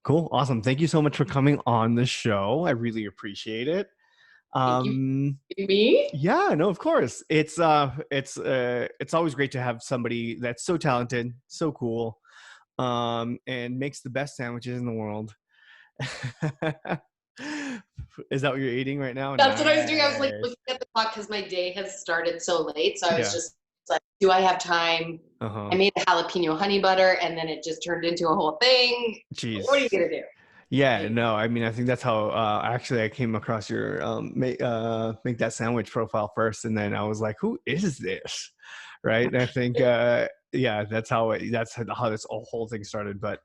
Cool. Awesome. Thank you so much for coming on the show. I really appreciate it. Thank you. Um, Me? yeah, no, of course. It's always great to have somebody that's so talented, so cool, and makes the best sandwiches in the world. Is that what you're eating right now? That's what I was doing. I was like Nice. looking at the clock because my day has started so late. So I was Yeah. just like, do I have time? I Uh-huh. made a jalapeno honey butter and then it just turned into a whole thing. What are you Jeez. gonna do? Yeah, Like, no, I mean, I think that's how actually I came across your make that sandwich profile first, and then I was like, who is this? Right. And I think yeah, that's how this whole thing started. But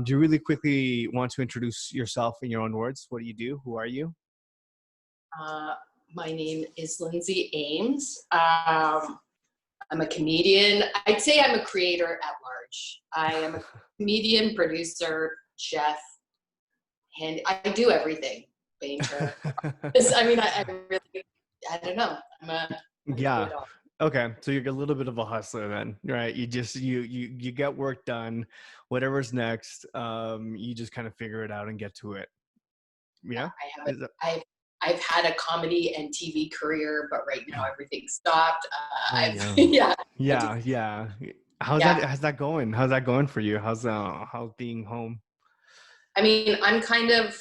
do you really quickly want to introduce yourself in your own words? What do you do? Who are you? uh, my name is Lindsay Ames. I'm a comedian. I'd say I'm a creator at large. I am a comedian, producer, chef, and I do everything. Painter. I mean, I really, I don't know. I do Yeah. it all. Okay. So you're a little bit of a hustler then, right? You just you get work done, whatever's next, you just kind of figure it out and get to it. Yeah, Yeah. I have a, Is that, I've had a comedy and TV career, but right now everything stopped. oh I've yeah. yeah, I just Yeah, yeah. yeah. How's that going? How's that going for you? How's being home? I mean, I'm kind of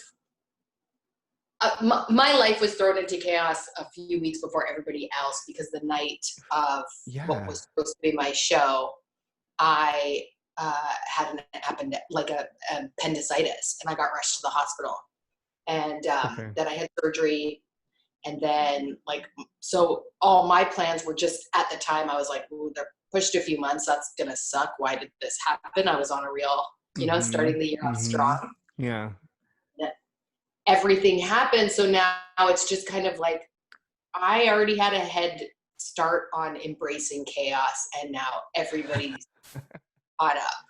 my life was thrown into chaos a few weeks before everybody else because the night of what Yeah. was supposed to be my show, I had like a appendicitis, and I got rushed to the hospital, and Okay. then I had surgery. And then, so all my plans were just at the time, I was like, ooh, they're pushed a few months. That's going to suck. Why did this happen? I was on a real, Mm-hmm. starting the year off Mm-hmm. strong. Yeah. That everything happened. So now it's just kind of like I already had a head start on embracing chaos, and now everybody's caught up.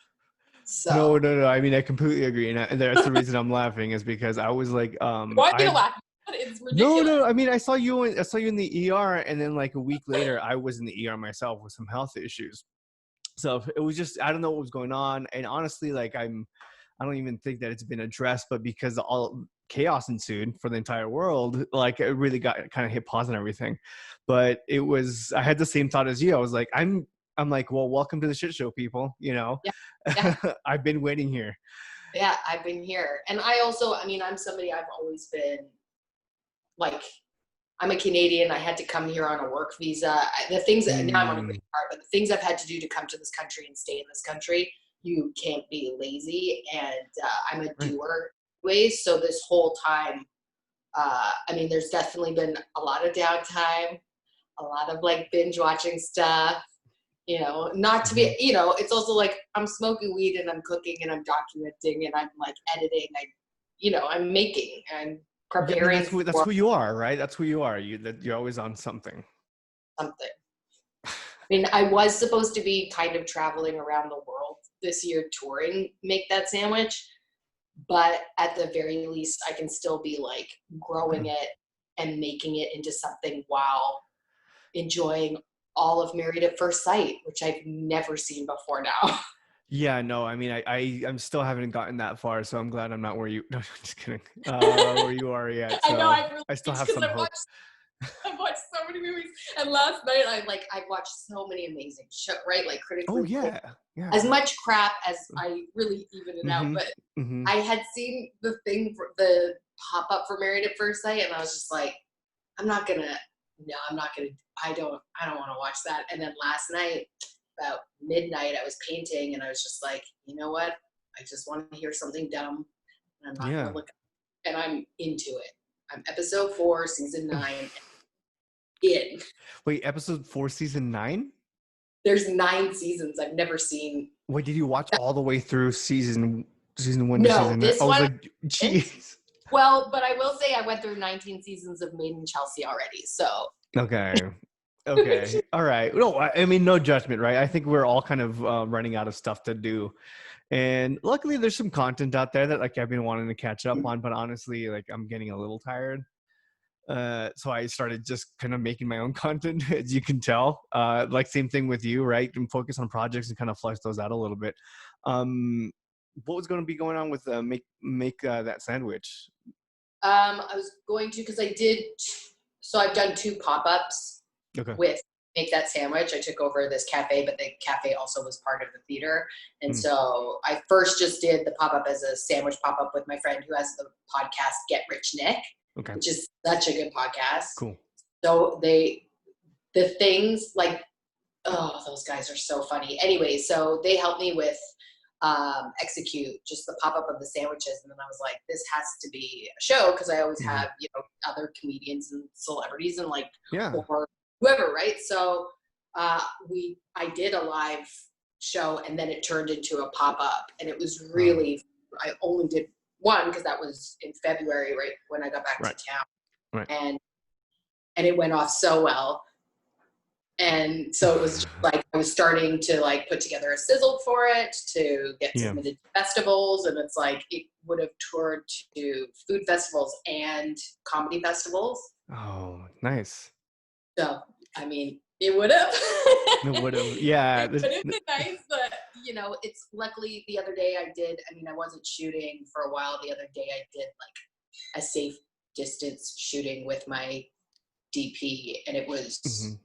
So, No, no, no. I mean, I completely agree, and that's the reason I'm laughing is because I was like, why are you I laughing? It's no, ridiculous. no. I mean, I saw you in the ER, and then like a week later, I was in the ER myself with some health issues. So it was just I don't know what was going on, and honestly, like I don't even think that it's been addressed, but because all chaos ensued for the entire world, like it really got kind of hit pause on everything. But I had the same thought as you. I was like, I'm like, well, welcome to the shit show, people. Yeah. Yeah. I've been waiting here. Yeah. I've been here. And I also, I mean, I'm somebody I've always been like, I'm a Canadian. I had to come here on a work visa. The things that now I'm on a green Mm, card, but the things I've had to do to come to this country and stay in this country, you can't be lazy. And I'm a right. doer ways. So this whole time, I mean, there's definitely been a lot of downtime, a lot of like binge watching stuff. Not to Mhm. be, it's also like I'm smoking weed and I'm cooking and I'm documenting and I'm like editing. I'm making and Yeah, I mean preparing that's for who you are, right? That's who you are. You're always on something. something. I mean, I was supposed to be kind of traveling around the world this year touring Make That Sandwich, but at the very least, I can still be like Yeah. growing it and making it into something while enjoying all of Married at First Sight, which I've never seen before now. Yeah, no, I mean, I'm still haven't gotten that far, so I'm glad I'm not where you. No, just kidding. Where you are yet. I know So I've really I still have because some hopes. I've watched so many movies, and last night I've watched so many amazing show, right? Like Oh critically, yeah, as yeah. much crap as I really even it out, Mm-hmm. but Mm-hmm. I had seen the pop up for Married at First Sight, and I was just like, I'm not gonna, no, I'm not gonna, I don't want to watch that. And then last night, about midnight, I was painting, and I was just like, you know what? I just want to hear something dumb, and I'm not gonna Yeah. look, and I'm into it. I'm episode 4, season 9 in. Wait, episode 4, season 9. There's 9 seasons. I've never seen. Wait, did you watch all the way through season 1 to No, season 9? this I was one. like, jeez. Well, but I will say I went through 19 seasons of Made in Chelsea already. So Okay. Okay. All right. No, I mean, no judgment, right? I think we're all kind of running out of stuff to do. And luckily there's some content out there that like I've been wanting to catch up on, but honestly, like I'm getting a little tired. So I started just kind of making my own content, as you can tell. Like same thing with you, right? And focus on projects and kind of flesh those out a little bit. Um, what was going to be going on with make that sandwich? I was going to, because so I've done 2 pop-ups Okay. with Make That Sandwich. I took over this cafe, but the cafe also was part of the theater. And so I first just did the pop-up as a sandwich pop-up with my friend who has the podcast Get Rich Nick, Okay. which is such a good podcast. Cool. So the things like, oh, those guys are so funny. Anyway, so they helped me with execute just the pop-up of the sandwiches, and then I was like, this has to be a show, because I always have, you know, other comedians and celebrities and like, or whoever, right? So I did a live show, and then it turned into a pop-up, and it was really, I only did one because that was in February, right when I got back to town, and it went off so well. And so it was just like, I was starting to like put together a sizzle for it to get submitted to festivals. And it's like, it would have toured to food festivals and comedy festivals. Oh, nice. So, I mean, it would have. It would have, yeah. It would have been nice, but you know, it's luckily the other day I wasn't shooting for a while. The other day I did like a safe distance shooting with my DP, and it was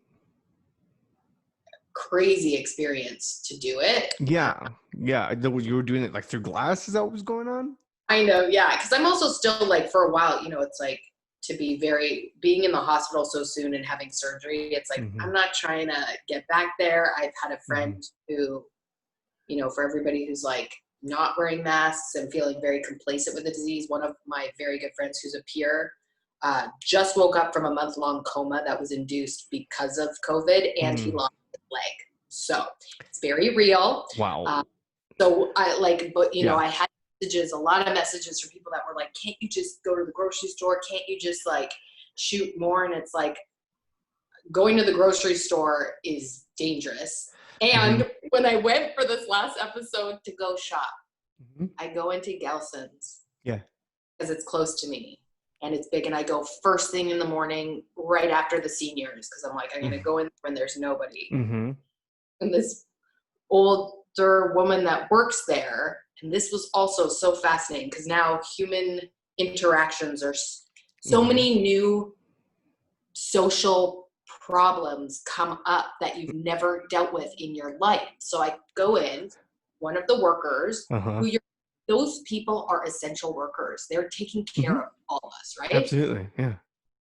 crazy experience to do it. Yeah. You were doing it like through glass? Is that what was going on? I know, yeah, because I'm also still like, for a while, you know, it's like, to be being in the hospital so soon and having surgery, it's like, I'm not trying to get back there. I've had a friend who, you know, for everybody who's like not wearing masks and feeling very complacent with the disease, one of my very good friends who's a peer just woke up from a month-long coma that was induced because of COVID, and he lost his leg. So it's very real. Wow. So I like, but you know, I had a lot of messages from people that were like, can't you just go to the grocery store? Can't you just like shoot more? And it's like, going to the grocery store is dangerous. And when I went for this last episode to go shop, I go into Gelson's. Yeah. Because it's close to me and it's big. And I go first thing in the morning, right after the seniors, because I'm like, I'm going to go in when there's nobody. And this older woman that works there, and this was also so fascinating because now human interactions are so many new social problems come up that you've never dealt with in your life. So I go in, one of the workers, those people are essential workers. They're taking care of all of us, right? Absolutely, yeah.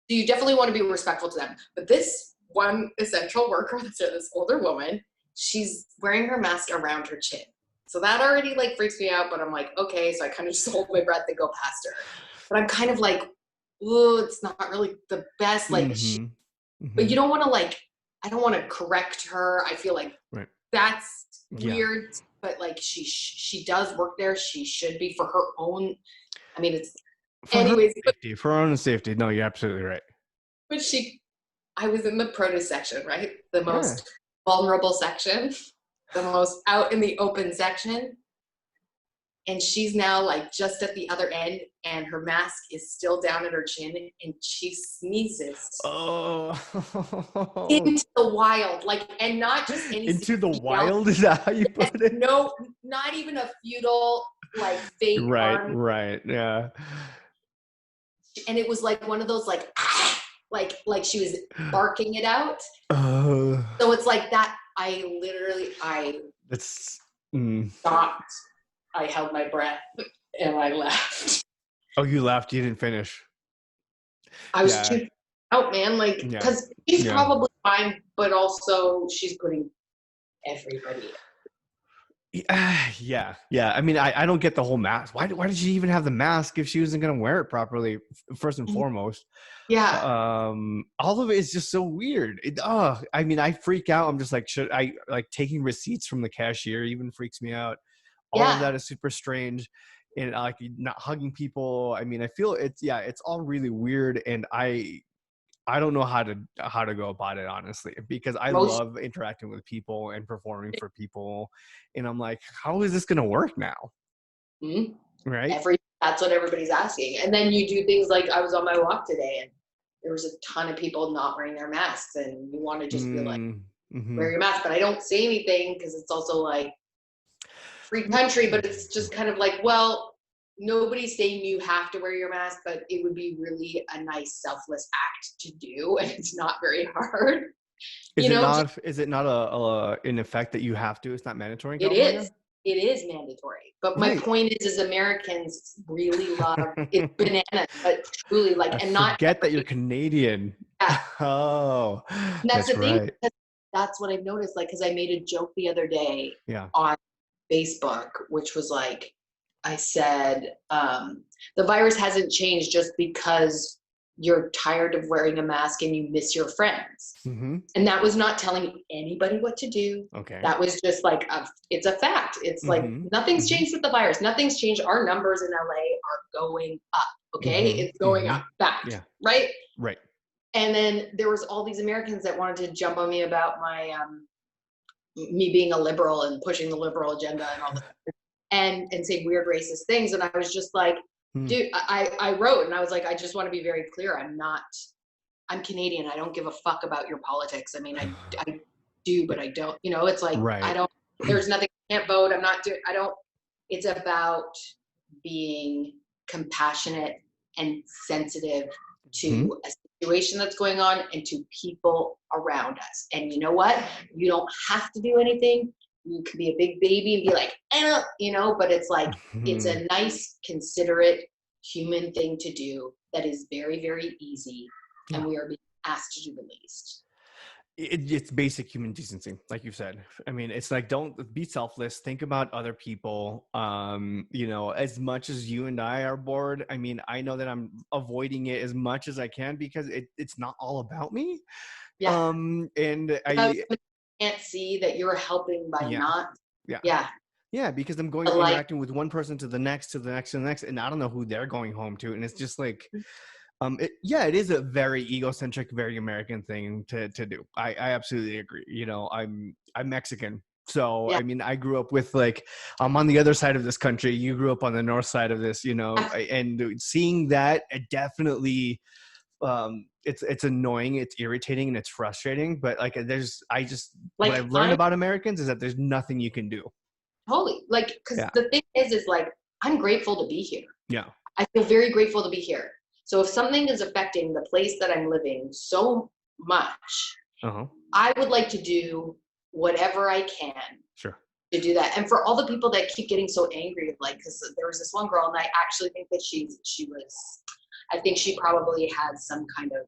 So you definitely want to be respectful to them. But this one essential worker, this older woman, she's wearing her mask around her chin. So that already like freaks me out, but I'm like, okay. So I kind of just hold my breath and go past her. But I'm kind of like, oh, it's not really the best. Like, but you don't want to like, I don't want to correct her. I feel like that's weird, but like she does work there. She should be, for her own. I mean, it's anyways. For her own safety. No, you're absolutely right. But I was in the produce section, right? The most vulnerable section, the most out in the open section. And she's now like just at the other end, and her mask is still down at her chin, and she sneezes. Oh. Into the wild, like, and not just any into the wild, is that how you put it? No, not even a feudal, like fake. Right, yeah. And it was like one of those like she was barking it out. So it's like that. That's stopped. I held my breath and I left. Oh, you left? You didn't finish? I was too out, man. Like, because she's probably fine, but also she's putting everybody. Yeah. I mean, I don't get the whole mask. Why did she even have the mask if she wasn't going to wear it properly? First and foremost. Yeah. All of it is just so weird. I mean, I freak out. I'm just like, should I like taking receipts from the cashier even freaks me out. All of that is super strange, and like not hugging people. I mean, I feel it's all really weird, and I don't know how to go about it, honestly, because I love interacting with people and performing for people, and I'm like, how is this gonna work now? Right? That's what everybody's asking, and then you do things like, I was on my walk today, and there was a ton of people not wearing their masks, and you want to just be like, wear your mask, but I don't say anything because it's also like, free country, but it's just kind of like, well, nobody's saying you have to wear your mask, but it would be really a nice selfless act to do, and it's not very hard. Is You it know, not? Is it not an effect that you have to? It's not mandatory in it California, is. It is mandatory. But my right? point is Americans really love it's bananas, but truly I like, and not forget that you're every, Canadian. yeah. Oh, And that's that's the thing. right. That's what I've noticed. Like, because I made a joke the other day Yeah. on Facebook, which was like, I said, the virus hasn't changed just because you're tired of wearing a mask and you miss your friends. Mm-hmm. And that was not telling anybody what to do. Okay. That was just like, it's a fact. It's like, Mm-hmm. nothing's Mm-hmm. changed with the virus. Nothing's changed. Our numbers in LA are going up. Okay. It's Mm-hmm. going Mm-hmm. up. Fact. Yeah. Right. Right. And then there was all these Americans that wanted to jump on me about my, me being a liberal and pushing the liberal agenda and all this and say weird racist things. And I was just like, Hmm. dude, I wrote and I was like, I just want to be very clear. I'm Canadian. I don't give a fuck about your politics. I mean, I do, but I don't, you know, it's like, I Right. don't, there's nothing, I can't vote. I'm not doing, I don't, it's about being compassionate and sensitive Hmm. to a situation that's going on and to people around us. And you know what? You don't have to do anything. You can be a big baby and be like, I don't, you know, but it's like, it's a nice, considerate human thing to do that is very, very easy. And Yeah. we are being asked to do the least. It's basic human decency, like you said. I mean, it's like, don't be selfless. Think about other people. You know, as much as you and I are bored, I mean, I know that I'm avoiding it as much as I can because it's not all about me. Yeah. And Because I, you can't see that you're helping by yeah, not. yeah. Yeah. Yeah, because I'm going But like, interacting with one person to the next, to the next, to the next, and I don't know who they're going home to, and it's just like, it is a very egocentric, very American thing to do. I absolutely agree. You know, I'm Mexican, so yeah. I mean, I grew up with like, I'm on the other side of this country. You grew up on the north side of this, you know, and seeing that, it definitely, it's annoying, it's irritating, and it's frustrating. But like, what Like I've learned I'm about Americans is that there's nothing you can do. totally like, because Yeah. the thing is like, I'm grateful to be here. Yeah. I feel very grateful to be here. So if something is affecting the place that I'm living so much, Uh-huh. I would like to do whatever I can Sure. to do that. And for all the people that keep getting so angry, like, because there was this one girl, and I actually think that I think she probably had some kind of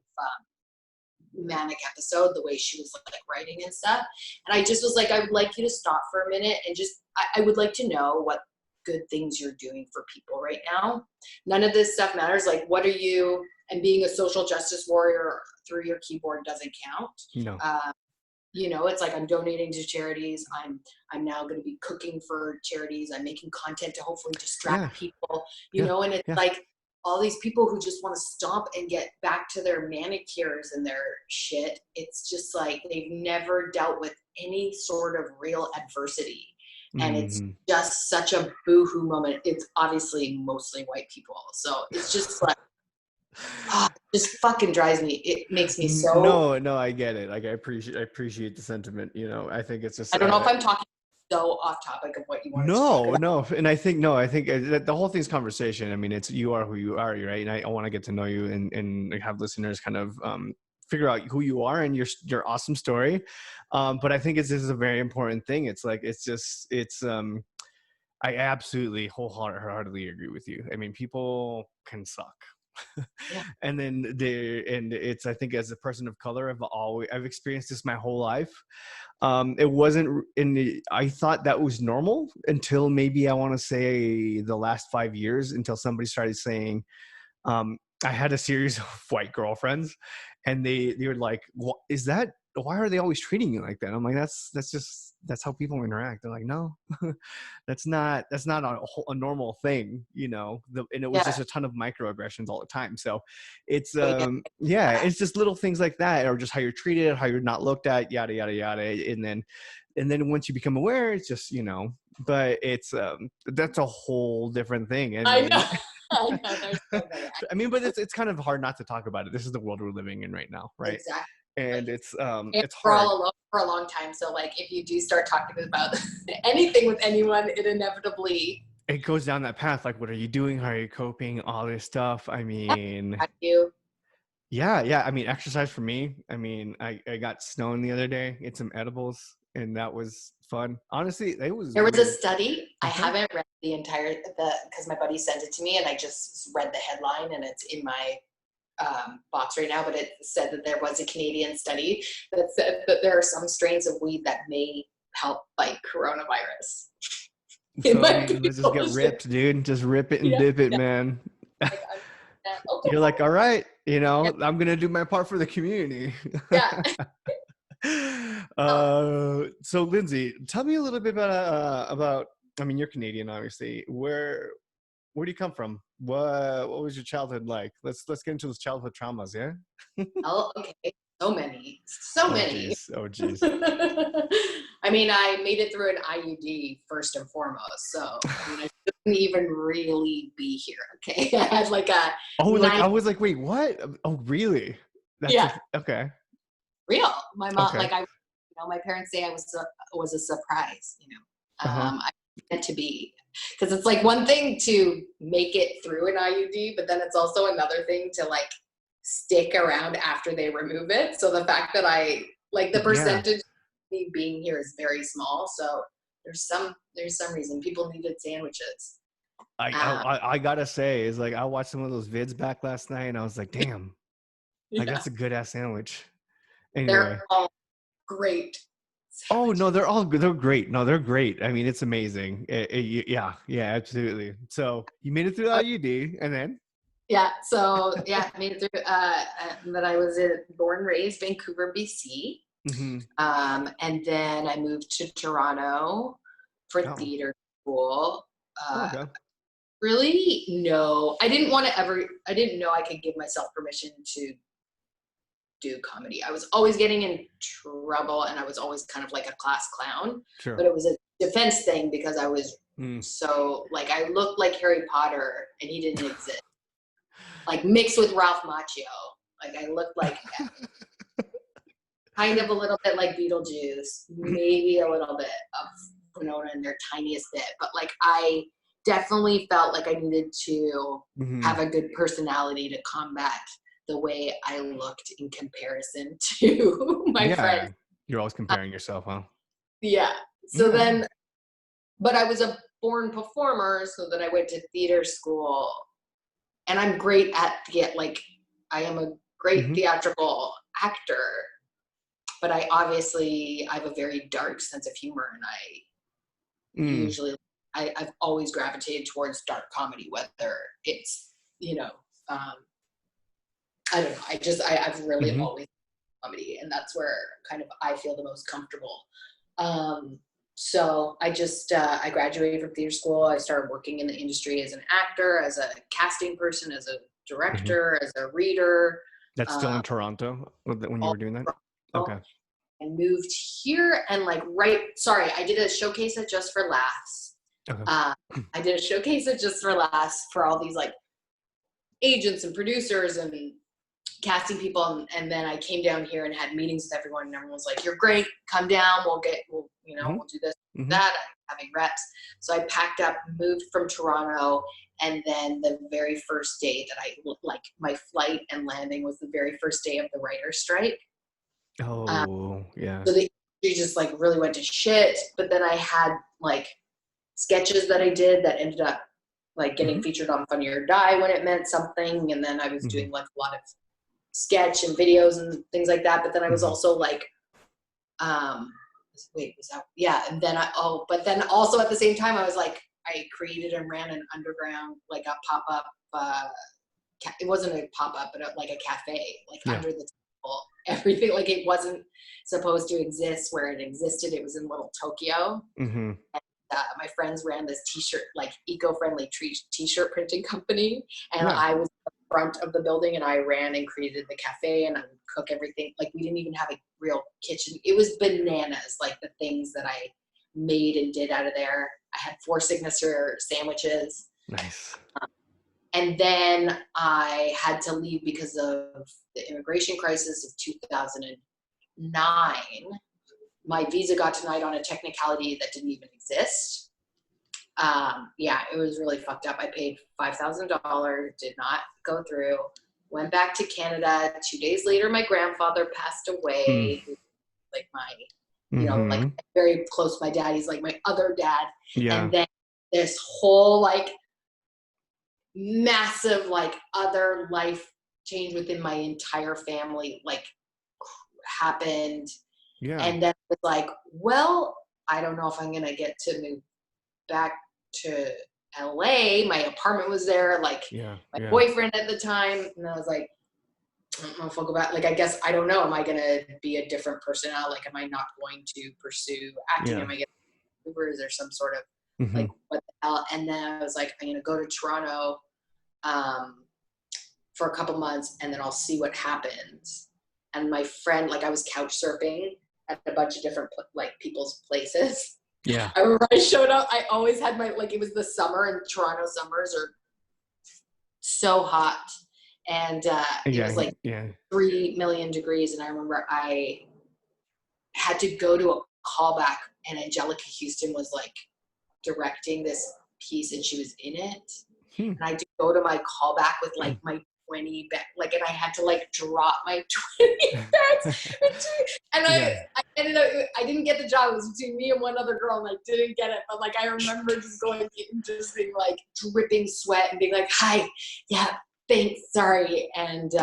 manic episode, the way she was like writing and stuff. And I just was like, I would like you to stop for a minute and just, I would like to know what good things you're doing for people right now. None of this stuff matters. Like, what are you, and being a social justice warrior through your keyboard doesn't count. No. You know, it's like, I'm donating to charities. I'm now going to be cooking for charities. I'm making content to hopefully distract people, you know, and it's like all these people who just want to stomp and get back to their manicures and their shit. It's just like, they've never dealt with any sort of real adversity. And it's just such a boohoo moment. It's obviously mostly white people. So it's just like, it just fucking drives me. It makes me so. No, I get it. Like, I appreciate the sentiment. You know, I think it's just. I don't know if I'm talking so off topic of what you wanted to talk about. No, and I think the whole thing's conversation. I mean, it's, you are who you are, right? And I want to get to know you and have listeners kind of figure out who you are and your awesome story. But I think this is a very important thing. It's like, I absolutely wholeheartedly agree with you. I mean, people can suck. Yeah. And then it's, I think, as a person of color, I've experienced this my whole life. It wasn't I thought that was normal until maybe, I want to say, the last 5 years, until somebody started saying, I had a series of white girlfriends, and they were like, what is that? Why are they always treating you like that? I'm like, that's how people interact. They're like, no, that's not a normal thing, you know. And it was just a ton of microaggressions all the time. So it's it's just little things like that, or just how you're treated, how you're not looked at, yada yada yada. And then once you become aware, it's just, you know. But it's that's a whole different thing. And I then, know. I know. There's so many. I mean, but it's kind of hard not to talk about it. This is the world we're living in right now, right? Exactly. Like, and it's we're hard. all alone for a long time. So like, if you do start talking about anything with anyone, it inevitably It goes down that path. Like, what are you doing? How are you coping? All this stuff. I mean, you. yeah. I mean, exercise for me. I mean, I got stoned the other day, ate some edibles, and that was fun. Honestly, it was There was a weird. study. I Uh-huh. haven't read because my buddy sent it to me, and I just read the headline, and it's in my box right now. But it said that there was a Canadian study that said that there are some strains of weed that may help fight coronavirus. It So, I might mean, be let's just get bullshit. ripped, dude. Just rip it and Yeah, dip it, yeah. man. Like, okay. You're like, all right, Yeah, I'm gonna do my part for the community. yeah. So Lindsay, tell me a little bit about. I mean, you're Canadian, obviously. Where do you come from? What was your childhood like? Let's get into those childhood traumas, yeah? Oh, okay. So many, so Oh many. geez, oh geez. I mean, I made it through an IUD first and foremost. So, I mean, I shouldn't even really be here. Okay. I had like a Oh, like nine, I was like, wait, what? Oh, really? That's yeah, okay, real. My mom, okay. like my parents say I was a surprise, Uh huh. I meant to be. Because it's like one thing to make it through an IUD, but then it's also another thing to like stick around after they remove it. So the fact that the Yeah. percentage of me being here is very small. So there's some reason people needed sandwiches. I, I Um, I I gotta say, is like I watched some of those vids back last night, and I was like, damn, like yeah, that's a good ass sandwich. they're Anyway. all great Oh no, sandwiches. they're great. No, they're great. I mean, it's amazing. Yeah, absolutely. So you made it through the IUD, and then Yeah, so yeah, I made it through. But I was born and raised Vancouver, BC, mm-hmm. and then I moved to Toronto for Oh, theater school. oh, Uh, okay. really, no, I didn't want to ever. I didn't know I could give myself permission to do comedy. I was always getting in trouble, and I was always kind of like a class clown. Sure. But it was a defense thing because I was Mm. so like I looked like Harry Potter, and he didn't exist. Like mixed with Ralph Macchio. Like I looked like kind of a little bit like Beetlejuice, maybe a little bit of Winona in their tiniest bit, but like I definitely felt like I needed to Mm-hmm. have a good personality to combat the way I looked in comparison to my Yeah, friends. you're always Uh, comparing yourself, huh? yeah. So Okay. then, but I was a born performer, so then I went to theater school, and I'm great at I am a great Mm-hmm. theatrical actor, but I have a very dark sense of humor, and I Mm. usually I've always gravitated towards dark comedy, whether it's um, I don't know. I've really Mm-hmm. always comedy, and that's where kind of I feel the most comfortable. Um, so I graduated from theater school. I started working in the industry as an actor, as a casting person, as a Mm-hmm. director, as a reader. That's still Um, in Toronto when you all were doing that. Okay. and moved here and I did a showcase at Just for Laughs. Okay. uh, I did a showcase at Just for Laughs for all these like agents and producers and casting people, and then I came down here and had meetings with everyone, and everyone was like, you're great, come down, we'll Mm-hmm. we'll do this, Mm-hmm. that. I'm having reps. So I packed up, moved from Toronto, and then the very first day that my flight and landing was the very first day of the writer's strike. um, Oh, yeah. So the industry just like really went to shit. But then I had like sketches that I did that ended up like getting Mm-hmm. featured on Funny or Die when it meant something. And then I was Mm-hmm. doing like a lot of sketch and videos and things like that. But then I was Mm-hmm. also like, was that, yeah. And then but then also at the same time, I was like, I created and ran an underground, like a pop-up, it wasn't a pop-up, but like a cafe, like Yeah. under the table, everything, like it wasn't supposed to exist where it existed. It was in little Tokyo. Mm-hmm. My friends ran this t-shirt, like eco-friendly t-shirt printing company, and Yeah. I was at the front of the building, and I ran and created the cafe, and I would cook everything. Like we didn't even have a real kitchen. It was bananas, like the things that I made and did out of there. I had 4 signature sandwiches. Nice. And then I had to leave because of the immigration crisis of 2015. my visa got denied on a technicality that didn't even exist. Yeah, it was really fucked up. I paid $5,000, did not go through, went back to Canada. 2 days later, my grandfather passed away. Like my, you know, like very close to my dad. He's like my other dad. Yeah. And then this whole like massive like other life change within my entire family like happened. Yeah. And then it's like, well, I don't know if I'm gonna get to move back to LA. My apartment was there, like my boyfriend at the time, and I was like, I don't know if I'll go back. Like, I guess I don't know. Am I gonna be a different person now? Like, am I not going to pursue acting? Am I gonna Uber? Is there some sort of like what the hell? And then I was like, I'm gonna go to Toronto for a couple months, and then I'll see what happens. And my friend, like, I was couch surfing at a bunch of different like people's places. Yeah. I remember I showed up. I always had my, like, it was the summer, and Toronto summers are so hot. And it was like 3 million degrees. And I remember I had to go to a callback, and Angelica Houston was like directing this piece, and she was in it. And I had to go to my callback with like my 20 bags, like, and I had to like drop my 20 bags. And I ended up, I didn't get the job. It was between me and one other girl, and I didn't get it. But like, I remember just going and just being like dripping sweat and being like, hi, yeah, thanks, sorry. And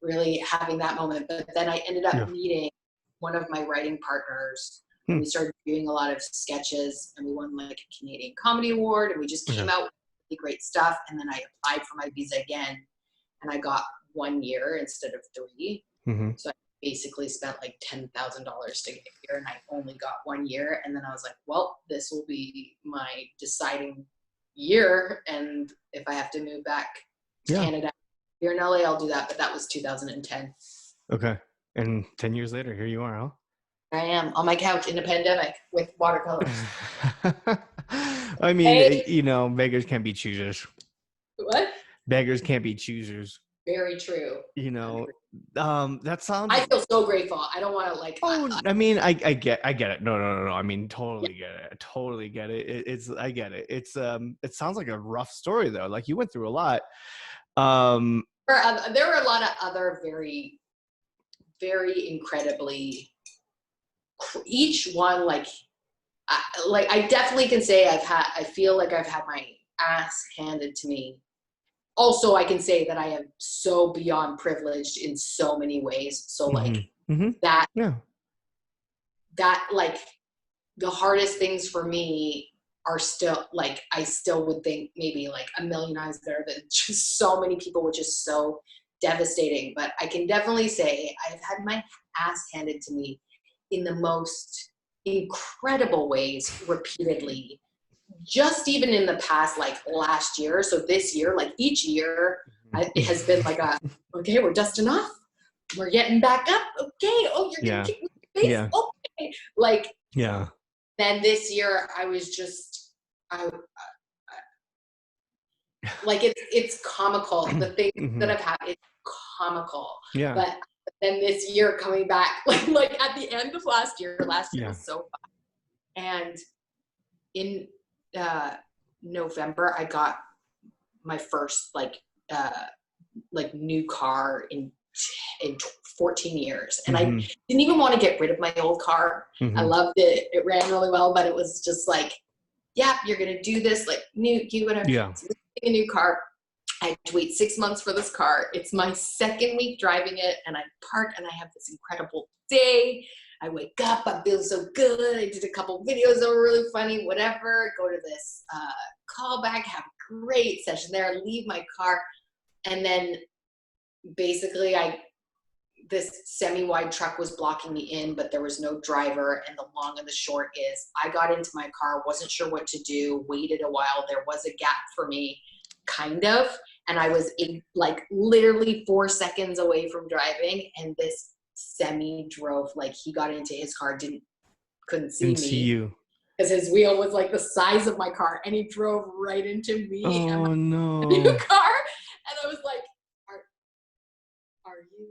really having that moment. But then I ended up meeting one of my writing partners. And we started doing a lot of sketches, and we won like a Canadian Comedy Award, and we just came out with really great stuff. And then I applied for my visa again, and I got 1 year instead of 3. So I basically spent like $10,000 to get here, and I only got 1 year. And then I was like, well, this will be my deciding year. And if I have to move back to Canada here in LA, I'll do that. But that was 2010. Okay. And 10 years later, here you are, huh? I am on my couch in a pandemic with watercolors. I mean, you know, beggars can't be choosers. What? Beggars can't be choosers. Very true. You know, that sounds. I feel so grateful. I don't want to like. Oh, I mean, I get it. No. I mean, totally get it. I totally get it. I get it. It sounds like a rough story though. Like you went through a lot. There were a lot of other very, very incredibly. Each one, like I definitely can say I feel like I've had my ass handed to me. Also, I can say that I am so beyond privileged in so many ways. So like that like the hardest things for me are still like, I still would think maybe like a million times better than just so many people, which is so devastating. But I can definitely say I've had my ass handed to me in the most incredible ways repeatedly, just even in the past, like last year. So this year, like each year it has been like okay, we're dusting off. We're getting back up. Okay. Oh, you're going to kick me in the face. Okay. Like, then this year I was just, like, it's comical. The things that I've had, it's comical. Yeah. But then this year coming back, like at the end of last year was so fun. And in November, I got my first like new car in 14 years. And I didn't even want to get rid of my old car. I loved it. It ran really well, but it was just like, yeah, you're going to do this, like you would have a new car. I had to wait 6 months for this car. It's my second week driving it, and I park, and I have this incredible day. I wake up, I feel so good. I did a couple videos that were really funny, whatever. Go to this callback, have a great session there, leave my car. And then basically this semi-wide truck was blocking me in, but there was no driver. And the long and the short is I got into my car, wasn't sure what to do, waited a while. There was a gap for me, kind of. And I was like literally 4 seconds away from driving. And this semi drove, like he got into his car, couldn't see me. See you. Because his wheel was like the size of my car, and he drove right into me. Oh, and no. New car. And I was like, are you?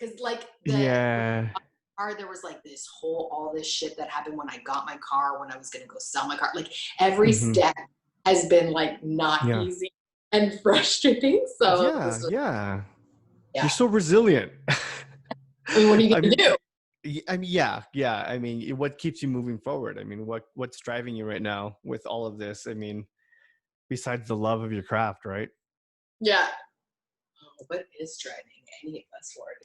because like the Yeah. car, there was like this whole all this shit that happened when I got my car, when I was gonna go sell my car. Like every Hmm. step has been like not Yeah. easy and frustrating. So Yeah. this was, Yeah. You're yeah. so resilient. I mean, what are you I gonna mean, do? I mean, yeah, yeah. I mean, what keeps you moving forward? I mean, what's driving you right now with all of this? I mean, besides the love of your craft, right? Yeah. Oh, what is driving any of us forward?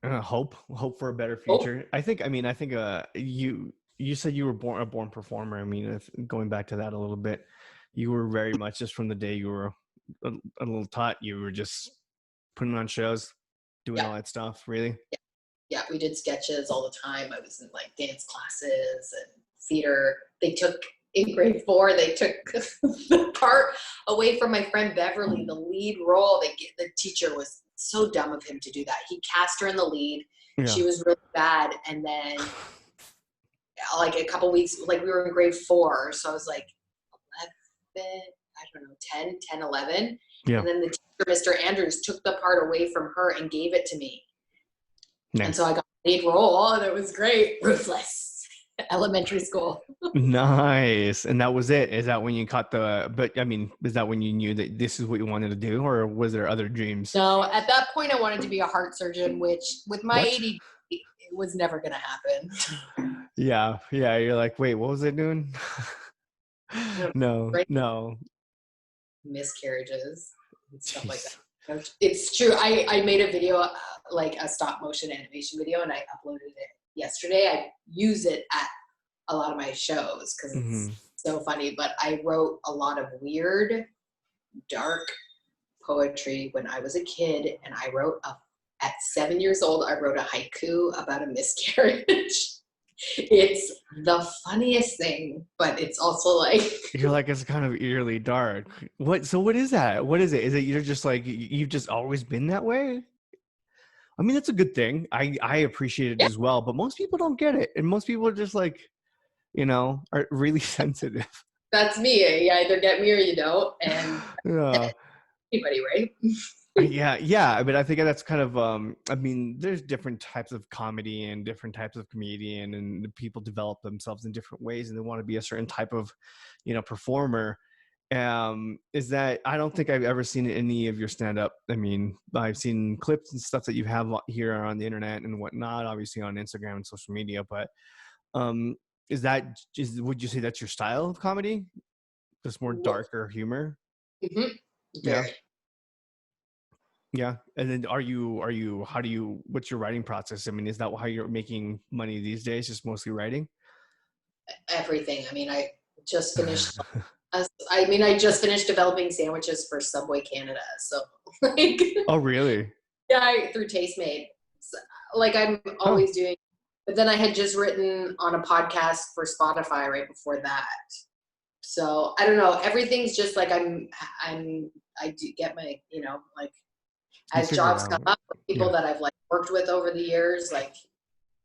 I mean, Hope for a better hope. future. I think. I mean, I think. You said you were born a born performer. I mean, if, going back to that a little bit, you were very much just from the day you were a little tot. You were just putting on shows, doing Yeah. all that stuff. Really. Yeah. Yeah. We did sketches all the time. I was in like dance classes and theater. They took in grade 4, they took the part away from my friend Beverly, the lead role. The teacher was so dumb of him to do that. He cast her in the lead. Yeah. She was really bad. And then like a couple weeks, like we were in grade 4. So I was like 11, I don't know, 10, 11. Yeah. And then the teacher, Mr. Andrews, took the part away from her and gave it to me. And so Nice. I got the lead role, and it was great. Ruthless. Elementary school. Nice. And that was it. Is that when you caught the, but I mean, is that when you knew that this is what you wanted to do, or was there other dreams? No, at that point I wanted to be a heart surgeon, which with my What? ADD, it was never going to happen. Yeah. Yeah. You're like, wait, what was I doing? No, Right? no. Miscarriages and stuff like Jeez. that. It's true. I made a video, like a stop motion animation video, and I uploaded it yesterday. I use it at a lot of my shows because Hmm. it's so funny. But I wrote a lot of weird, dark poetry when I was a kid, and at 7 years old, I wrote a haiku about a miscarriage. It's the funniest thing, but it's also like, You're like, it's kind of eerily dark. What? So what is that? What is it? Is it you're just like, you've just always been that way? I mean, that's a good thing. I appreciate it yeah, as well, but most people don't get it. And most people are just like, are really sensitive. that's me. You either get me or you don't, and Yeah. anybody, right? Yeah, yeah. But I think that's kind of I mean, there's different types of comedy and different types of comedian, and people develop themselves in different ways and they want to be a certain type of, performer. Is that I don't think I've ever seen any of your stand up. I mean, I've seen clips and stuff that you have here on the internet and whatnot, obviously on Instagram and social media, but um would you say that's your style of comedy? Just more darker humor? Mm-hmm. Yeah. Very. Yeah. And then how do you, what's your writing process? I mean, is that how you're making money these days? Just mostly writing? Everything. I mean, just finished. I just finished developing sandwiches for Subway Canada. So, like, Oh, really? yeah, through Tastemade. So, like, I'm Huh. always doing. But then I had just written on a podcast for Spotify right before that. So I don't know. Everything's just like I do get my, like You as figure it jobs come out. up with people Yeah. that I've like worked with over the years, like,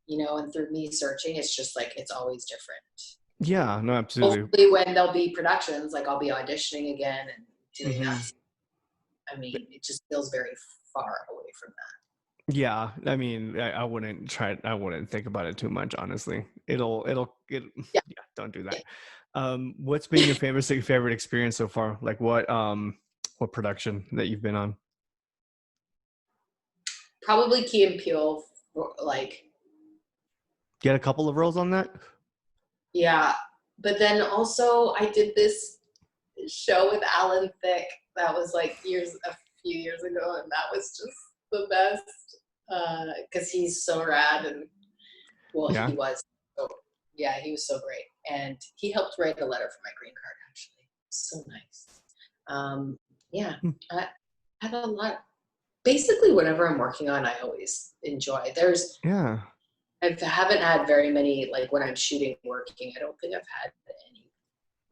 and through me searching, it's just like it's always different. Yeah. No, absolutely. Hopefully when there'll be productions, like I'll be auditioning again and doing Hmm. that. I mean, it just feels very far away from Yeah. I mean, I wouldn't think about it too much, honestly. that. Yeah, don't do Yeah, that. What's been your favorite experience so far? Like what production that you've been on? probably Key and Peele, like, Get a couple of roles on that? yeah. But then also I did this show with Alan Thicke that was like a few years ago, and that was just the best because he's so rad, and well, Yeah. he was. So, yeah, he was so great, and he helped write a letter for my green card. Actually, so nice. Yeah, Hmm. I have a lot. Basically, whatever I'm working on, I always enjoy. Yeah. I haven't had very many, like when I'm shooting, working. I don't think I've had any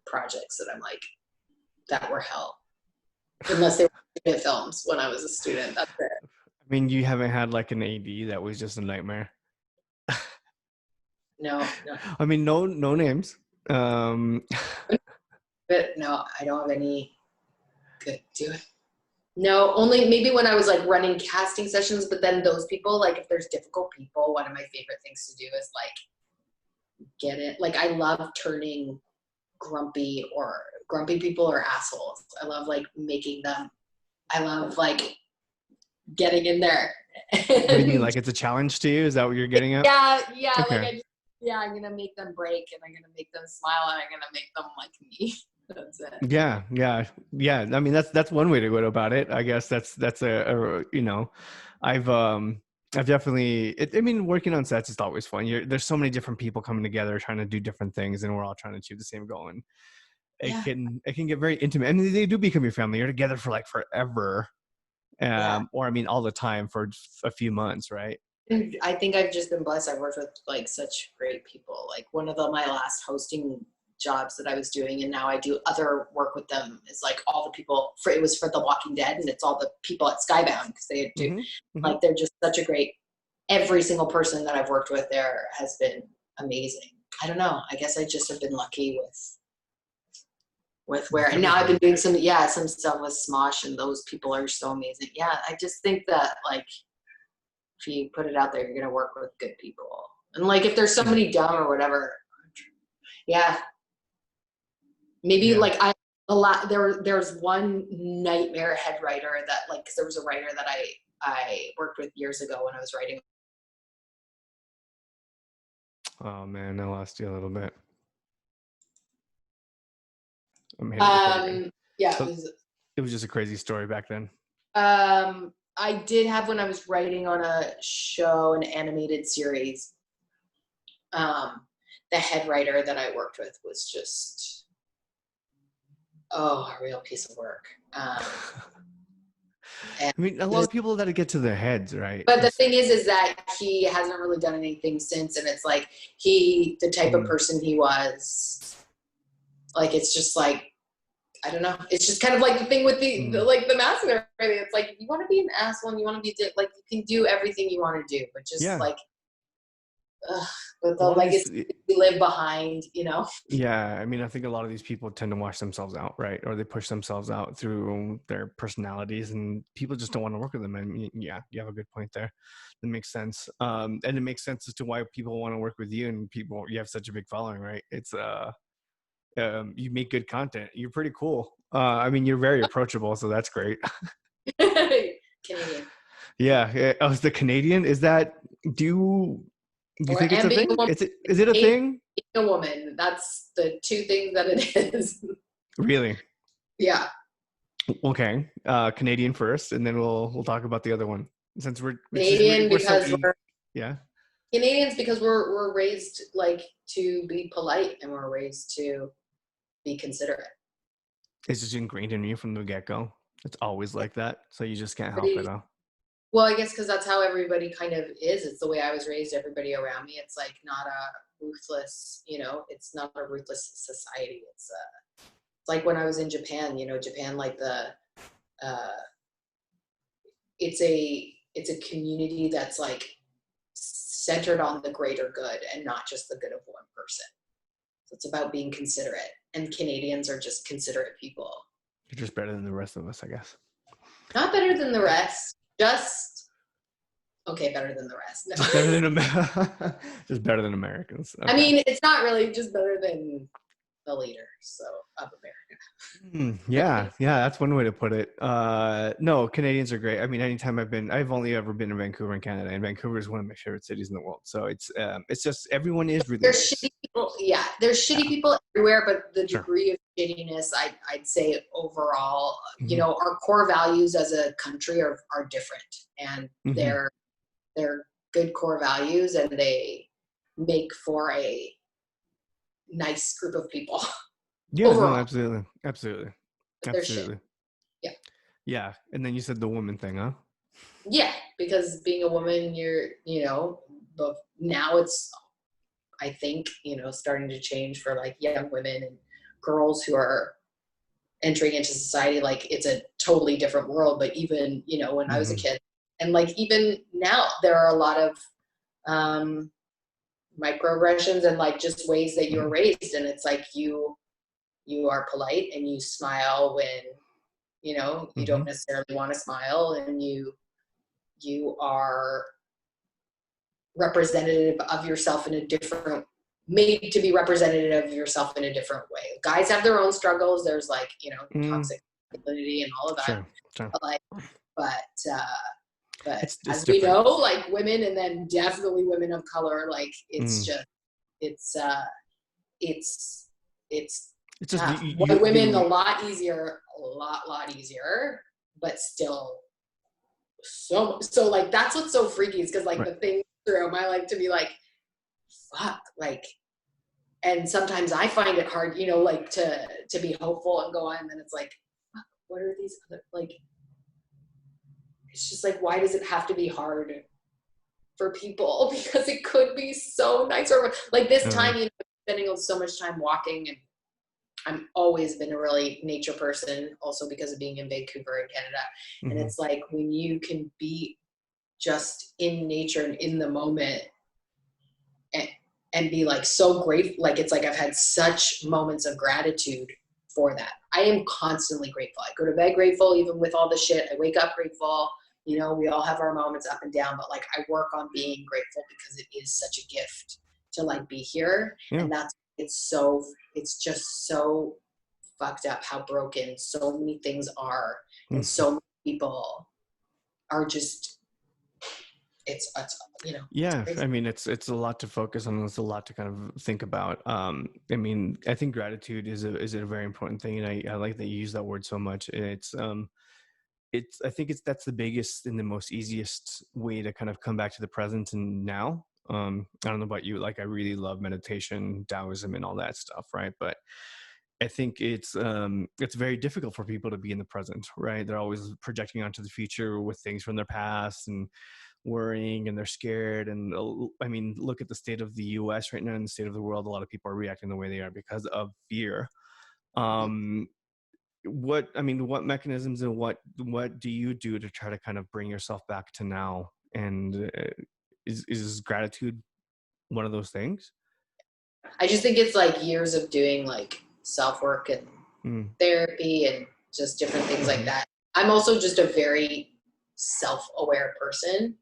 projects that I'm like that were hell, unless they were student films when I was a student. That's it. I mean, you haven't had like an AD that was just a nightmare. No, no, I mean, no names. Um, but no, I don't have any. Good, do it. No, only maybe when I was like running casting sessions, but then those people, like if there's difficult people, one of my favorite things to do is like get it. Like I love turning grumpy people or assholes. I love like making them, I love like getting in there. What do you mean? And Like it's a challenge to you? Is that what you're getting at? yeah, like Okay. I'm gonna make them break and I'm gonna make them smile and I'm gonna make them like me. That's it. Yeah, yeah, yeah. I mean, that's one way to go about it. I guess that's you know, I've um I've definitely. I mean, working on sets is always fun. There's so many different people coming together trying to do different things, and we're all trying to achieve the same goal. And Yeah, it can get very intimate. I mean, they do become your family. You're together for like forever, yeah. or I mean, all the time for a few months, right? And I think I've just been blessed. I've worked with like such great people. Like one of my last hosting jobs that I was doing, and now I do other work with them, is like all the people for, it was for The Walking Dead, and it's all the people at Skybound, because they do, Mm-hmm. Mm-hmm. like they're just such a great, every single person that I've worked with there has been amazing. I don't know. I guess I just have been lucky with where, With and now I've been everything. doing some stuff with Smosh, and those people are so amazing. Yeah, I just think that like if you put it out there, you're gonna work with good people. And like if there's Yeah. somebody dumb or whatever, yeah, maybe Yeah. like there's one nightmare head writer that like, because there was a writer that I worked with years ago when I was writing. Oh man, I lost you a little bit. I'm hitting record again. Yeah, So it was just a crazy story back then. I did have, when I was writing on a show, an animated series, the head writer that I worked with was just, a real piece of work. And I mean, a lot just, of people that get to their heads, right? but the It's thing is that he hasn't really done anything since, and it's like the type of person he was, like it's just like, I don't know. It's just kind of like the thing with the mask and everything. It's like if you want to be an asshole and you want to be like, you can do everything you want to do, but just yeah. like, with A the lot of these, legacy we live behind, you know. yeah. I mean, I think a lot of these people tend to wash themselves out, right? Or they push themselves out through their personalities, and people just don't want to work with them. I mean, yeah, you have a good point there. That makes sense. And it makes sense as to why people want to work with you, and people, you have such a big following, right? It's you make good content. You're pretty cool. I mean, you're very approachable, so that's great. Canadian. Yeah. Yeah. Oh, it's the Canadian. Is that, do you Or think it's and a being a thing? woman, Is it a and thing? being a woman. That's the two things that it is. Really? Yeah. Okay. Canadian first, and then we'll talk about the other one. Since Canadian we're so because we're yeah. Canadians because we're raised like to be polite, and we're raised to be considerate. It's just ingrained in you from the get-go. It's always like that. So you just can't help it, Pretty huh? well, I guess because that's how everybody kind of is. It's the way I was raised. Everybody around me. It's like not a ruthless, it's not a ruthless society. It's like when I was in Japan. Japan, like uh, it's a community that's like centered on the greater good and not just the good of one person. So it's about being considerate, and Canadians are just considerate people. You're just better than the rest of us, I guess. Not better than the rest, just okay, better than the rest. No. Just better than just better than Americans. I Okay. mean, it's not really just better than the leader, so of Yeah, yeah, that's one way to put it. No, Canadians are great. I mean, anytime I've only ever been in Vancouver in Canada, and Vancouver is one of my favorite cities in the world. So it's just everyone is really There's nice. shitty people. Yeah, there's shitty Yeah, people everywhere, but the sure. degree of shittiness, I'd say overall, Hmm. our core values as a country are different, and Hmm. they're good core values, and they make for a nice group of people Yeah, no, overall. absolutely, absolutely, But they're shit. absolutely. Yeah. Yeah, and then you said the woman thing, huh? Yeah, because being a woman, but now it's, I think, starting to change for like young women and girls who are entering into society. Like it's a totally different world. But even, when I was a Hmm. kid, and like even now, there are a lot of um, microaggressions and like just ways that you were Hmm. raised. And it's like you are polite and you smile when You know, you Mm-hmm. don't necessarily want to smile, and you are representative of yourself in a different, made to be representative of yourself in a different way. Guys have their own struggles. There's like, you know, Mm, toxic masculinity and all of that. sure. Sure. But like, but but It's as we different. know, like women, and then definitely women of color, like it's Mm. just it's uh it's it's It's just tough. White women a you lot easier, a lot easier, but still so like that's what's so freaky is because like right. the thing through my life to be like fuck like, and sometimes I find it hard, you know, like to be hopeful and go on, and then it's like fuck, what are these other like, it's just like why does it have to be hard for people because it could be so nice, or like this Uh, time, you know, spending so much time walking, and I'm always been a really nature person also because of being in Vancouver in Canada, and mm-hmm. it's like when you can be just in nature and in the moment, and, and be like so grateful, like it's like I've had such moments of gratitude for that. I am constantly grateful. I go to bed grateful even with all the shit. I wake up grateful. You know, we all have our moments up and down, but like I work on being grateful because it is such a gift to like be here. Yeah. And that's, it's just so fucked up how broken so many things are, and Mm. so many people are just, it's you know, it's Yeah, crazy. I mean, it's a lot to focus on. It's a lot to kind of think about. I mean, I think gratitude is a very important thing, and I like that you use that word so much. It's I think it's that's the biggest and the most easiest way to kind of come back to the present and now. I don't know about you, like I really love meditation, Taoism, and all that stuff, right? But I think it's very difficult for people to be in the present, right? They're always projecting onto the future with things from their past and worrying, and they're scared. And I mean, look at the state of the US right now and the state of the world. A lot of people are reacting the way they are because of fear. Mhm. um what I mean, what mechanisms and what do you do to try to kind of bring yourself back to now? And is gratitude one of those things? I just think it's like years of doing like self work and Mm, therapy and just different things like mm-hmm, that. I'm also just a very self aware person.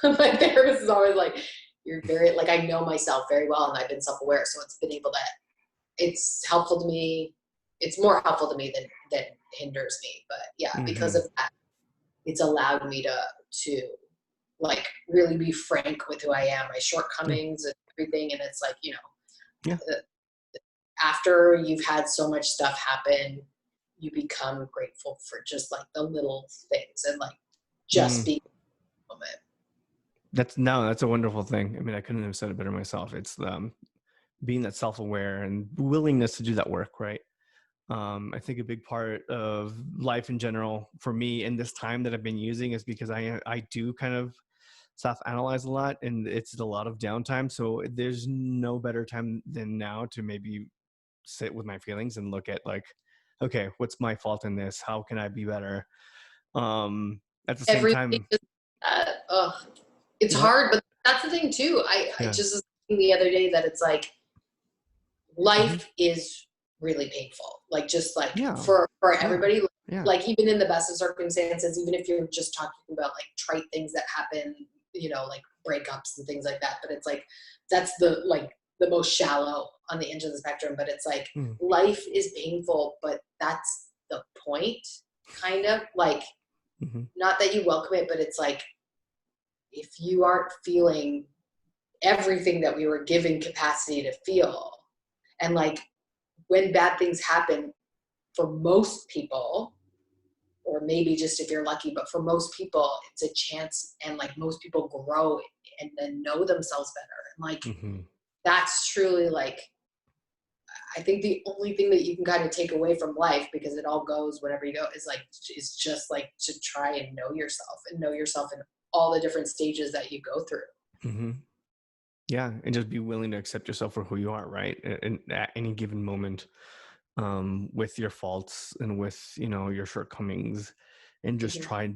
My therapist is always like, you're very, like, I know myself very well and I've been self aware. So it's been able to, it's helpful to me. It's more helpful to me than hinders me. But yeah, because mm-hmm. of that, it's allowed me to like really be frank with who I am, my Yeah, shortcomings and everything. And it's like, you yeah. know, after you've had so much stuff happen, you become grateful for just like the little things and like just Mm. being in the moment. That's no, that's a wonderful thing. I mean, I couldn't have said it better myself. It's being that self-aware and willingness to do that work, right? I think a big part of life in general for me in this time that I've been using is because I do kind of self-analyze a lot, and it's a lot of downtime. So there's no better time than now to maybe sit with my feelings and look at like, okay, what's my fault in this? How can I be better? At the same Everything time, is it's what? hard, but that's the thing too. I Yeah. just was thinking the other day that it's like Hmm. life is really painful. Like just like Yeah. for Yeah. everybody, Yeah. like even in the best of circumstances, even if you're just talking about like trite things that happen, you know, like breakups and things like that. But it's like that's the like the most shallow on the end of the spectrum. But it's like Mm, life is painful, but that's the point, kind of like mm-hmm. not that you welcome it, but it's like if you aren't feeling everything that we were given capacity to feel, and like when bad things happen for most people, or maybe just if you're lucky, but for most people it's a chance, and like most people grow and then know themselves better, and like Mm-hmm. that's truly like I think the only thing that you can kind of take away from life, because it all goes whenever you go, is like is just like to try and know yourself, and know yourself in all the different stages that you go through. Mm-hmm. Yeah, and just be willing to accept yourself for who you are, right? And at any given moment, with your faults and with your shortcomings, and just Mhm. try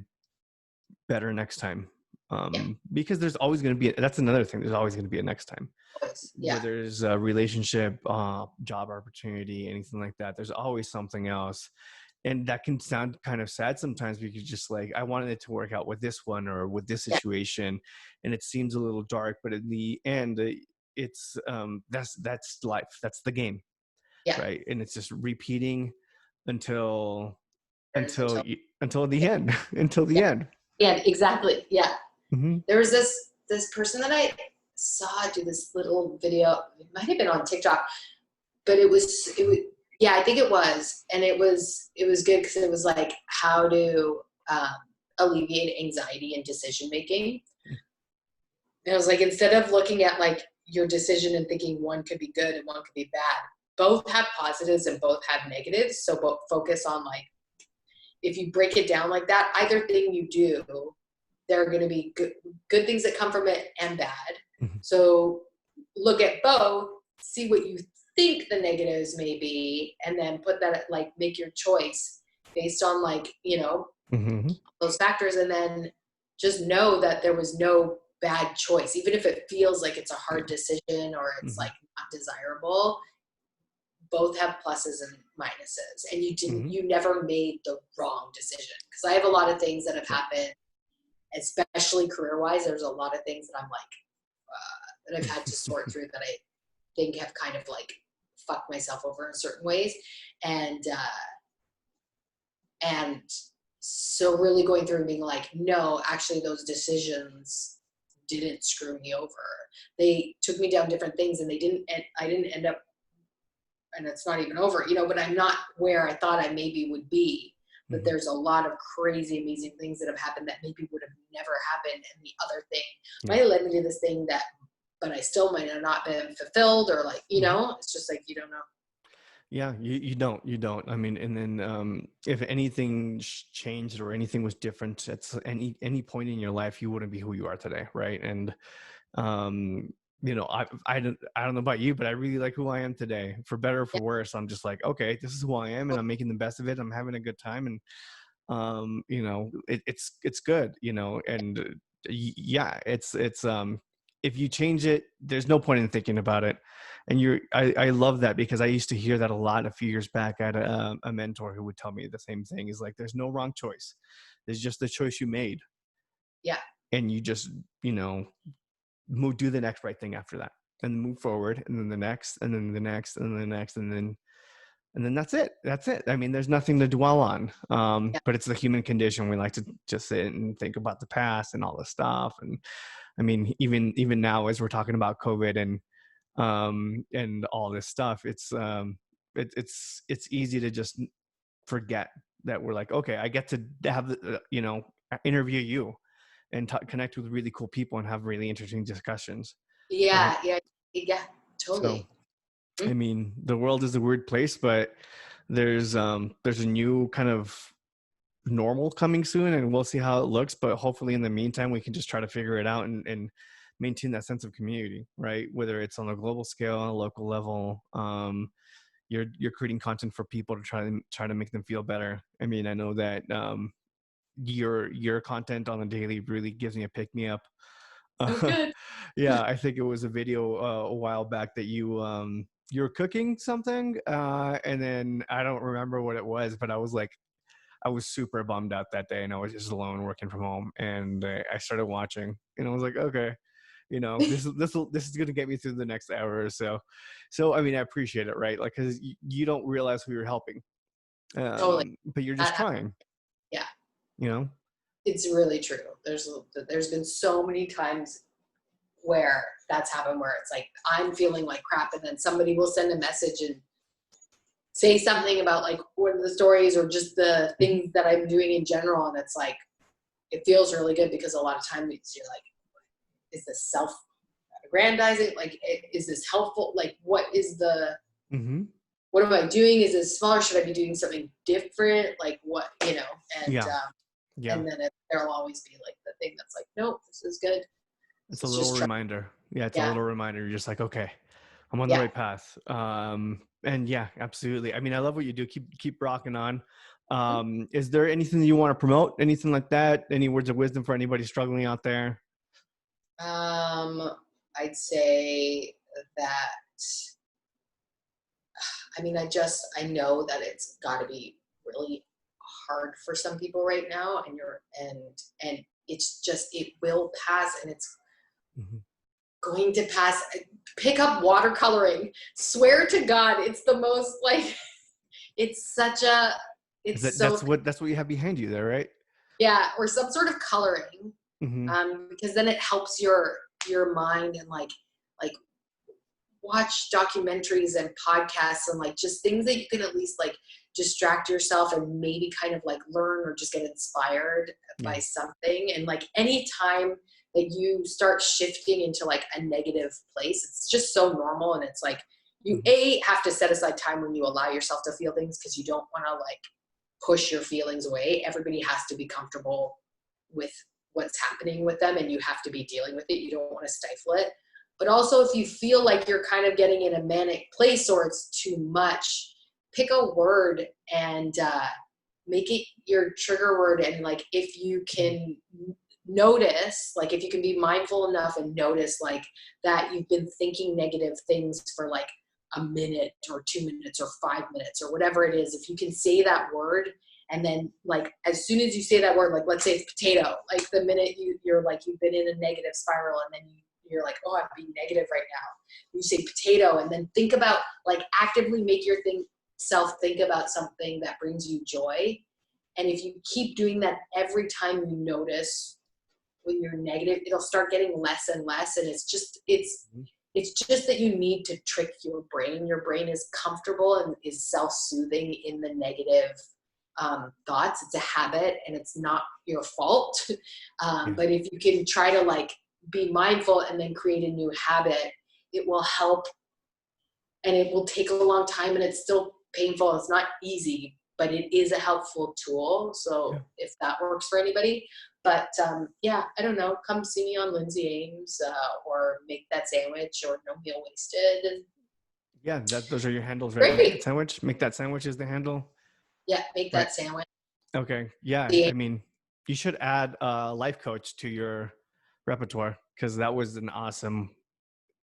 better next time. Yeah, Because there's always going to be that's another thing. There's always going to be a next time. always. Yeah. Whether it's a relationship, job opportunity, anything like that, there's always something else. and that can sound kind of sad sometimes, because just like, I wanted it to work out with this one or with this Yeah. situation, and it seems a little dark, but in the end, it's that's life, that's the game, Yeah. right? And it's just repeating until There's until until the end, until the yeah. end. Yeah, exactly. Yeah. Hmm. There was this person that I saw do this little video. It might have been on TikTok, but it was yeah, I think it was, and it was good because it was like how to um, alleviate anxiety and decision making. And I was like, instead of looking at like your decision and thinking one could be good and one could be bad, both have positives and both have negatives. So both focus on like, if you break it down like that, either thing you do, there are going to be good things that come from it and bad. Hmm. So look at both, see what you think the negatives may be, and then put that, like, make your choice based on, like, Hmm. those factors. And then just know that there was no bad choice, even if it feels like it's a hard Yeah. decision or it's Hmm. like not desirable. Both have pluses and minuses, and Hmm. you never made the wrong decision. Because I have a lot of things that have Yeah. happened, especially career wise. There's a lot of things that I'm like, that I've had to sort through that I think have kind of like fucked myself over in certain ways. And, and so really going through and being like, no, actually those decisions didn't screw me over. They took me down different things, and I didn't end up, and it's not even over, but I'm not where I thought I maybe would be. But Hmm. there's a lot of crazy, amazing things that have happened that maybe would have never happened. And the other thing Yeah. might have led me to this thing that, but I still might have not been fulfilled, or like, Hmm. it's just like, you don't know. Yeah, you don't. I mean, and then if anything changed or anything was different at any point in your life, you wouldn't be who you are today, right? And um, I don't know about you, but I really like who I am today, for better or for Yeah. worse. I'm just like, okay, this is who I am, and I'm making the best of it. I'm having a good time, and it's good, and yeah, it's if you change it, there's no point in thinking about it. And I love that, because I used to hear that a lot a few years back. I had a mentor who would tell me the same thing. Is like, there's no wrong choice, there's just the choice you made, Yeah. and you just, do the next right thing after that, and move forward, and then the next, and then the next, and then the next, and then that's it. I mean, there's nothing to dwell on. Yeah. But it's the human condition. We like to just sit and think about the past and all this stuff. And I mean, even now, as we're talking about COVID and all this stuff, it's easy to just forget that we're like, okay, I get to have interview you and connect with really cool people and have really interesting discussions, right? Yeah. Yeah. Yeah. So Totally. I Mhm. mean, the world is a weird place, but there's a new kind of normal coming soon, and we'll see how it looks. But hopefully, in the meantime, we can just try to figure it out, and maintain that sense of community, right? Whether it's on a global scale, on a local level, you're creating content for people to try to make them feel better. I mean, I know that your content on a daily really gives me a pick me up. Oh, good. Yeah, I think it was a video a while back that you were cooking something, and then I don't remember what it was, but I was super bummed out that day, and I was just alone working from home, and I started watching, and I was like, okay, this is gonna get me through the next hour or so. So I mean, I appreciate it, right? Like, because you don't realize who you're helping, Totally. but you're That just hap- trying, yeah. you know. It's really true. There's been so many times where that's happened, where it's like I'm feeling like crap, and then somebody will send a message and say something about like one of the stories or just the Mhm. things that I'm doing in general. And it's like, it feels really good, because a lot of times you're like, is this self aggrandizing? Like, is this helpful? Like, Mhm. what am I doing? Is this smaller? Should I be doing something different? Like what, Yeah, yeah. and then there'll always be like the thing that's like, nope, this is good. It's So a it's little just try. reminder. Yeah, it's a Yeah. little reminder. You're just like, okay, I'm on the Yeah. right path. And yeah, absolutely. I mean, I love what you do. Keep rocking on. Is there anything that you want to promote? Anything like that? Any words of wisdom for anybody struggling out there? I'd say that, I mean, I know that it's got to be really hard for some people right now, and it's just, it will pass, and it's Mhm. going to pass. Pick up watercoloring. Swear to God, it's the most like, it's such a, Is it's that so, that's what you have behind you there, right? yeah, or some sort of coloring, Mm-hmm. because then it helps your mind, and like watch documentaries and podcasts and like just things that you can at least like distract yourself and maybe kind of like learn or just get inspired by Yeah. something. And like any time that you start shifting into like a negative place, it's just so normal. And it's like you Mhm. have to set aside time when you allow yourself to feel things, because you don't want to like push your feelings away. Everybody has to be comfortable with what's happening with them, and you have to be dealing with it. You don't want to stifle it. But also, if you feel like you're kind of getting in a manic place or it's too much, pick a word and make it your trigger word. And like, if you can notice, like if you can be mindful enough and notice like that you've been thinking negative things for like a minute or 2 minutes or 5 minutes or whatever it is, if you can say that word, and then like as soon as you say that word, like let's say it's potato, like the minute you're like you've been in a negative spiral, and then you're like, oh, I'm being negative right now, you say potato, and then think about, like, actively make your self think about something that brings you joy. And if you keep doing that every time you notice when you're negative, it'll start getting less and less. And it's just that you need to trick your brain. Your brain is comfortable and is self-soothing in the negative thoughts. It's a habit, and it's not your fault. Yeah. But if you can try to like be mindful and then create a new habit, it will help. And it will take a long time, and it's still painful. It's not easy, but it is a helpful tool. Yeah. So if that works for anybody, but yeah, I don't know. Come see me on Lindsay Ames, or Make That Sandwich, or No Meal Wasted. And Yeah, those are your handles, right? Make that great. sandwich. Make that sandwich is the handle, Yeah, Make right? That Sandwich. Okay. Yeah. Yeah. I mean, you should add a life coach to your repertoire, because that was an awesome.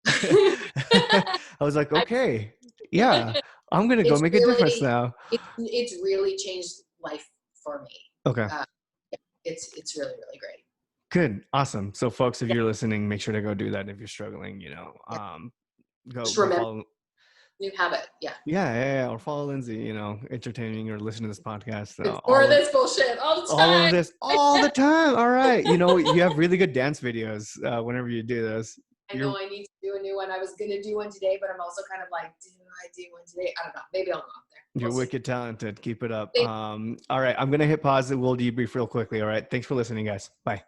I was like, I, okay, yeah, I'm gonna go it's make a difference really, now. it's really changed life for me. Okay. Uh, it's really, really great. Good. Awesome. So folks, if Yeah, you're listening, make sure to go do that. If you're struggling, yeah. Just go remember, follow. new habit. Yeah. Yeah. Or follow Lindsay, entertaining or listen to this podcast. It's more of this bullshit all the All of time. this all the time. All right. You have really good dance videos whenever you do this. I know I need to do a new one. I was going to do one today, but I'm also kind of like, do I do one today? I don't know. Maybe I'll go up there. You're We'll see. wicked talented. Keep it up. Thank All right. I'm going to hit pause and we'll debrief real quickly. All right. Thanks for listening, guys. Bye.